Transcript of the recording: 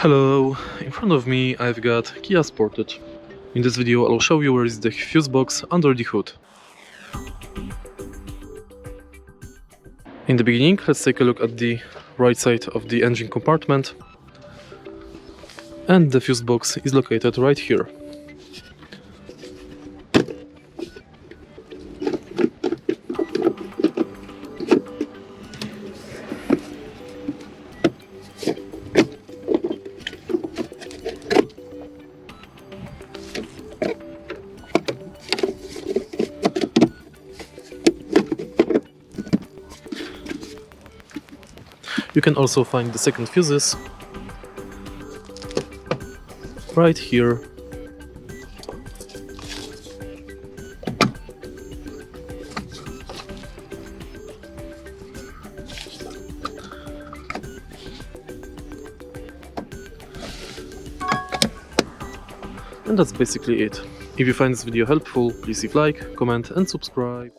Hello, in front of me I've got Kia Sportage. In this video I'll show you where is the fuse box under the hood. In the beginning, let's take a look at the right side of the engine compartment. And the fuse box is located right here. You can also find the second fuses right here. And that's basically it. If you find this video helpful, please leave like, comment and subscribe.